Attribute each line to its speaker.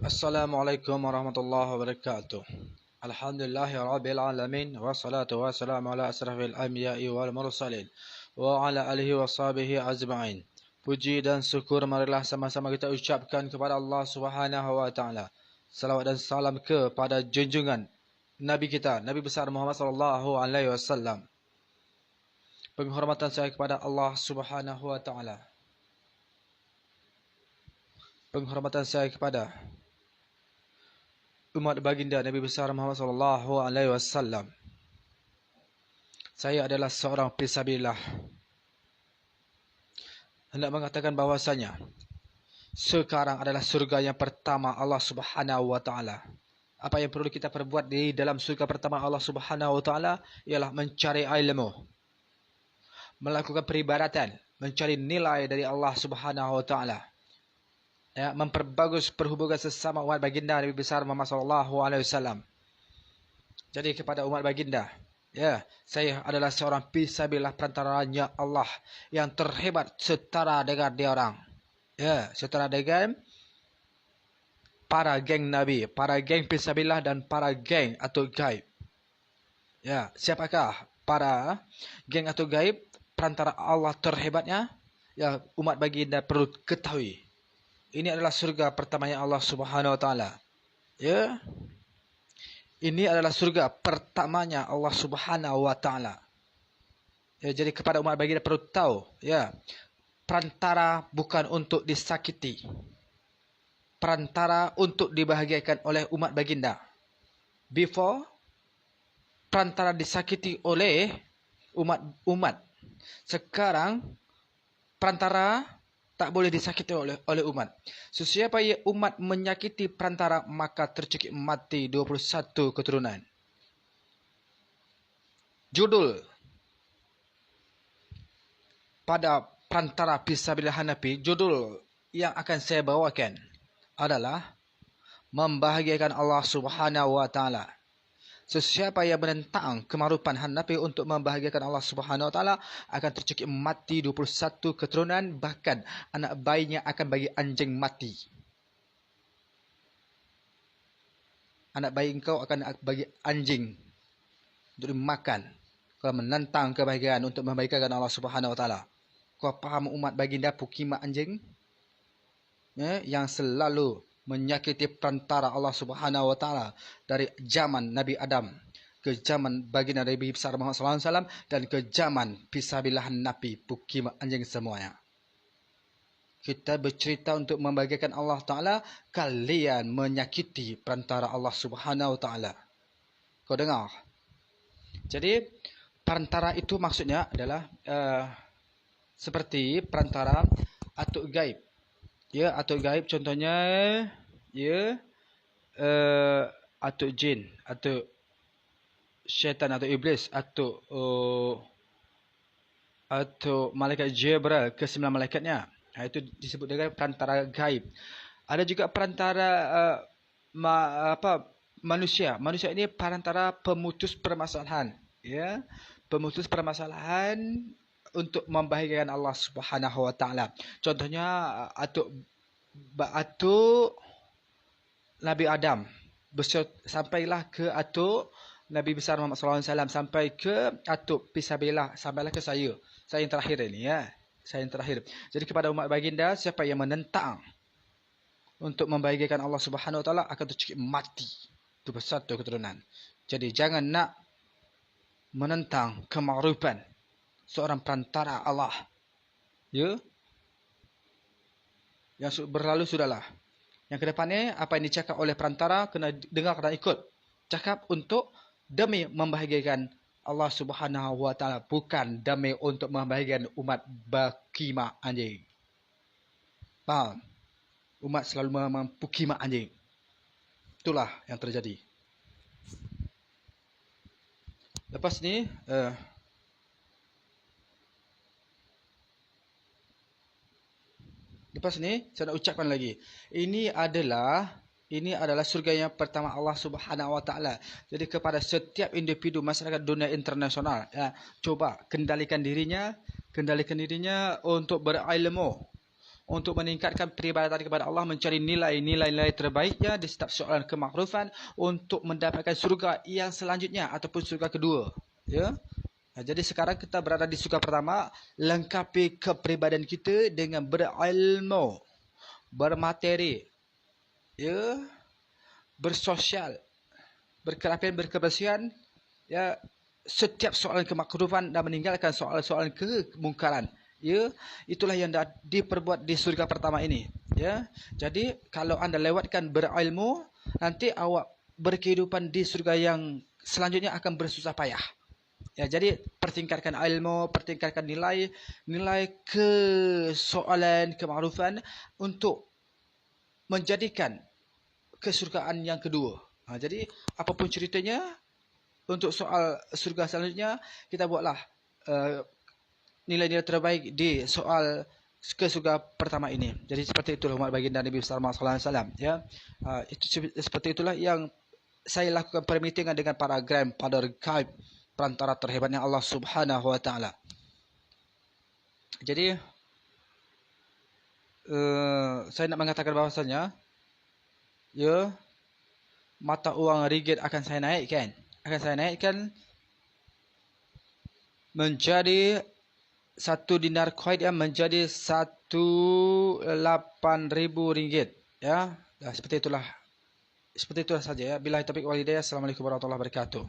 Speaker 1: Assalamualaikum warahmatullahi wabarakatuh. Alhamdulillahirabbil alamin wassalatu wassalamu ala asrafil anbiya'i wal mursalin wa ala alihi washabihi ajma'in. Puji dan syukur marilah sama-sama kita ucapkan kepada Allah Subhanahu wa taala. Salawat dan salam kepada junjungan Nabi kita, Nabi besar Muhammad sallallahu alaihi wasallam. Penghormatan saya kepada Allah Subhanahu wa taala. Penghormatan saya kepada umat baginda Nabi besar Muhammad sallallahu alaihi wasallam. Saya adalah seorang fisabilillah. Hendak mengatakan bahwasanya sekarang adalah surga yang pertama Allah Subhanahu wa taala. Apa yang perlu kita perbuat di dalam surga pertama Allah Subhanahu wa taala ialah mencari ilmu, melakukan peribadatan, mencari nilai dari Allah Subhanahu wa taala. Ya, memperbagus perhubungan sesama umat baginda Nabi besar Muhammad sallallahu alaihi wasallam. Jadi kepada umat baginda, ya, saya adalah seorang fisabilillah perantaranya Allah yang terhebat setara dengan dia orang. Ya, setara dengan para geng Nabi, para geng fisabilillah dan para geng atau gaib. Ya, siapakah para geng atau gaib perantara Allah terhebatnya? Ya, umat baginda perlu ketahui. Ini adalah surga pertamanya Allah Subhanahu wa taala. Ya. Ini adalah surga pertamanya Allah Subhanahu wa taala. Ya, jadi kepada umat baginda perlu tahu, ya. Perantara bukan untuk disakiti. Perantara untuk dibahagiakan oleh umat baginda. Before perantara disakiti oleh umat. Sekarang perantara tak boleh disakiti oleh umat. Sesiapa yang umat menyakiti perantara, maka tercekik mati 21 keturunan. Judul pada perantara fisabilillah Hanafi, judul yang akan saya bawakan adalah membahagiakan Allah Subhanahu wa taala. Sesiapa yang menentang kema'rufan Hanafi untuk membahagiakan Allah Subhanahu wa taala akan tercekik mati 21 keturunan, bahkan anak bayinya akan bagi anjing mati. Anak bayi engkau akan bagi anjing untuk dimakan kalau menentang kebahagiaan untuk membahagiakan Allah Subhanahu wa taala. Kau faham umat baginda pukima anjing? Ya, yang selalu menyakiti perantara Allah Subhanahu wa taala dari zaman Nabi Adam ke zaman baginda Nabi besar Muhammad sallallahu alaihi wasallam dan ke zaman fisabilillah Nabi pukima anjing semuanya. Kita bercerita untuk membahagiakan Allah taala, kalian menyakiti perantara Allah Subhanahu wa taala. Kau dengar? Jadi perantara itu maksudnya adalah seperti perantara atau gaib. Ya, atau gaib contohnya, ya, atau jin, atau syaitan, atau iblis, atau malaikat Jibril, ke-9 malaikatnya. Itu disebut dengan perantara gaib. Ada juga perantara manusia. Manusia ini perantara pemutus permasalahan, ya, pemutus permasalahan untuk membahagiakan Allah Subhanahu wa taala. Contohnya atau Nabi Adam sampailah ke atau Nabi besar Muhammad sallallahu alaihi wasallam, sampai ke atau fisabilillah, sampailah ke saya. Saya yang terakhir ini, ya. Saya yang terakhir. Jadi kepada umat baginda, siapa yang menentang untuk membahagiakan Allah Subhanahu wa taala akan tercekik mati 21 keturunan. Jadi jangan nak menentang kema'rufan seorang perantara Allah. Ya. Yang berlalu sudahlah. Yang kedepannya apa yang dicakap oleh perantara kena dengar dan ikut. Cakap untuk demi membahagiakan Allah Subhanahu wa taala, bukan demi untuk membahagiakan umat bakima anjing. Faham? Umat selalu mempukima anjing. Itulah yang terjadi. Lepas ni saya nak ucapkan lagi. Ini adalah surga yang pertama Allah Subhanahu wa taala. Jadi kepada setiap individu masyarakat dunia internasional, ya, coba kendalikan dirinya untuk berilmu, untuk meningkatkan peribadatan kepada Allah, mencari nilai-nilai terbaiknya di setiap soalan kemakrufan untuk mendapatkan surga yang selanjutnya ataupun surga kedua. Ya. Jadi sekarang kita berada di surga pertama, lengkapi kepribadian kita dengan berilmu, bermateri, ya, bersosial, berkerapian, berkebersihan, ya, setiap soalan kemakrufan dan meninggalkan soalan-soalan kemungkaran. Ya, itulah yang dah diperbuat di surga pertama ini. Ya, jadi kalau anda lewatkan berilmu, nanti awak berkehidupan di surga yang selanjutnya akan bersusah payah. Ya, jadi pertingkatkan ilmu, pertingkatkan nilai kesoalan kemakrufan untuk menjadikan kesurgaan yang kedua. Jadi apapun ceritanya, untuk soal surga selanjutnya kita buatlah nilai-nilai terbaik di soal ke surga pertama ini. Jadi seperti itulah umat baginda Nabi sallallahu alaihi wasallam, ya. Itu seperti itulah yang saya lakukan permeetingan dengan para grandfather gaib, perantara terhebatnya Allah Subhanahu wa taala. Jadi saya nak mengatakan bahawasanya, ya, mata uang ringgit akan saya naikkan menjadi 1 dinar Kuwait yang menjadi 8.000 ringgit, ya. Seperti itulah saja, ya. Billahi taufiq wal hidayah. Assalamualaikum warahmatullahi wabarakatuh.